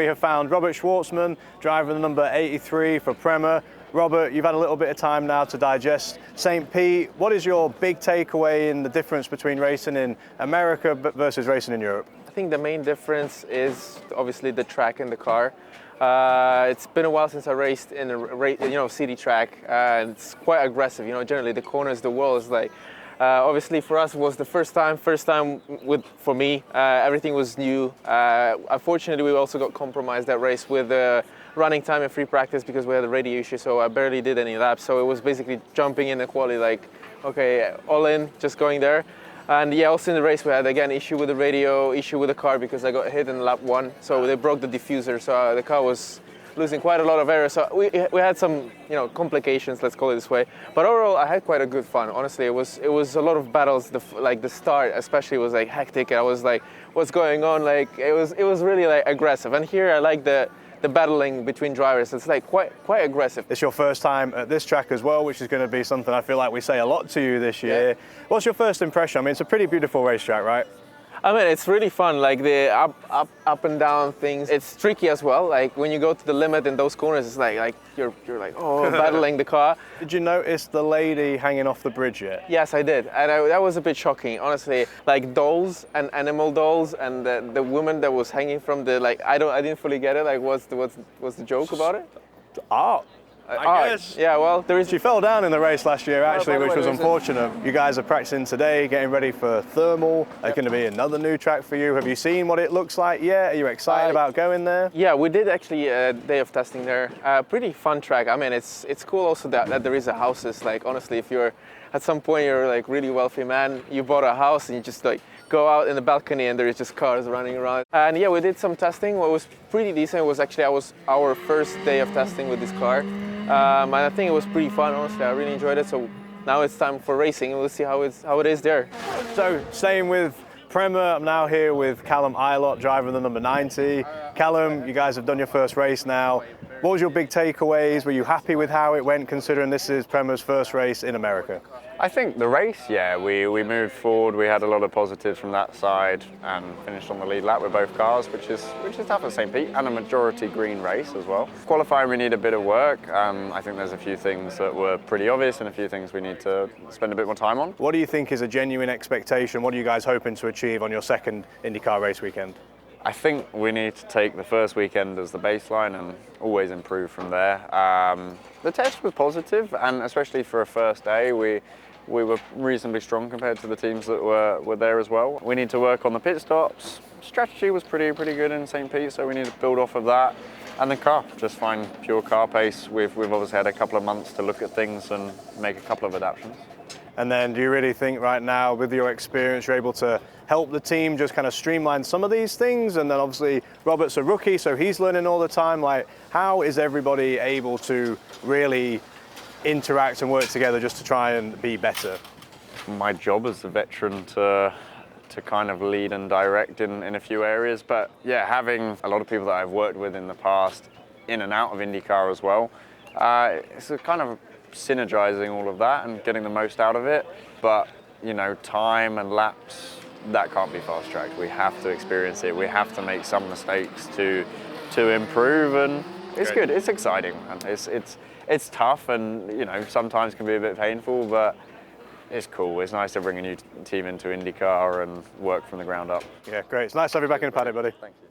We have found Robert Shwartzman, driver the number 83 for Prema. Robert, you've had a little bit of time now to digest St. Pete. What is your big takeaway in the difference between racing in America versus racing in Europe? I think the main difference is obviously the track and the car. It's been a while since I raced in a city track. It's quite aggressive. Generally the corners, the wall is like. Obviously for us it was the first time for me. Everything was new. Unfortunately we also got compromised that race with running time and free practice because we had a radio issue, so I barely did any laps. So it was basically jumping in the quali, like, okay, all in, just going there. And yeah, also in the race we had again issue with the radio, issue with the car because I got hit in lap 1. So they broke the diffuser, so the car was losing quite a lot of air. So we had some complications, let's call it this way. But overall I had quite a good fun. Honestly, it was a lot of battles. The start especially was like hectic. I was like, what's going on? Like it was really like aggressive. And here I like the battling between drivers. It's like quite aggressive. It's your first time at this track as well, which is going to be something I feel like we say a lot to you this year. Yeah. What's your first impression? I mean, it's a pretty beautiful racetrack, right? I mean, it's really fun, like the up and down things. It's tricky as well. Like when you go to the limit in those corners, it's like you're like, oh, battling the car. Did you notice the lady hanging off the bridge yet? Yes, I did, and that was a bit shocking, honestly. Like dolls and animal dolls, and the woman that was hanging from the I didn't fully get it. Like, what's the joke about it? Art. I guess. Yeah, well, She fell down in the race last year, actually, which was unfortunate. You guys are practicing today, getting ready for thermal. There's going to be another new track for you. Have you seen what it looks like yet? Are you excited about going there? Yeah, we did actually a day of testing there. Pretty fun track. I mean, it's cool also that there is a houses. Like, honestly, if you're at some point you're like really wealthy man, you bought a house and you just like go out in the balcony and there is just cars running around. And yeah, we did some testing. What was pretty decent was actually our first day of testing with this car. And I think it was pretty fun, honestly. I really enjoyed it. So now it's time for racing, and we'll see how it is there. So staying with Prema, I'm now here with Callum Ilott, driver the number 90. Callum, you guys have done your first race now. What was your big takeaways? Were you happy with how it went, considering this is Prema's first race in America? I think the race, yeah, we moved forward. We had a lot of positives from that side and finished on the lead lap with both cars, which is tough at St. Pete, and a majority green race as well. Qualifying, we need a bit of work. I think there's a few things that were pretty obvious and a few things we need to spend a bit more time on. What do you think is a genuine expectation? What are you guys hoping to achieve on your second IndyCar race weekend? I think we need to take the first weekend as the baseline and always improve from there. The test was positive, and especially for a first day, we were reasonably strong compared to the teams that were there as well. We need to work on the pit stops. Strategy was pretty good in St. Pete, so we need to build off of that. And the car, just find pure car pace. We've obviously had a couple of months to look at things and make a couple of adaptations. And then do you really think right now, with your experience, you're able to help the team just kind of streamline some of these things? And then obviously Robert's a rookie, so he's learning all the time. Like, how is everybody able to really interact and work together just to try and be better? My job as a veteran to kind of lead and direct in a few areas, but yeah, having a lot of people that I've worked with in the past in and out of IndyCar as well, it's a kind of synergizing all of that and getting the most out of it. But time and laps, that can't be fast tracked. We have to experience it. We have to make some mistakes to improve, and it's good. It's exciting, and it's tough, and sometimes can be a bit painful, but it's cool. It's nice to bring a new team into IndyCar and work from the ground up. Yeah, great. It's nice to have you back in the paddock, buddy. Thank you.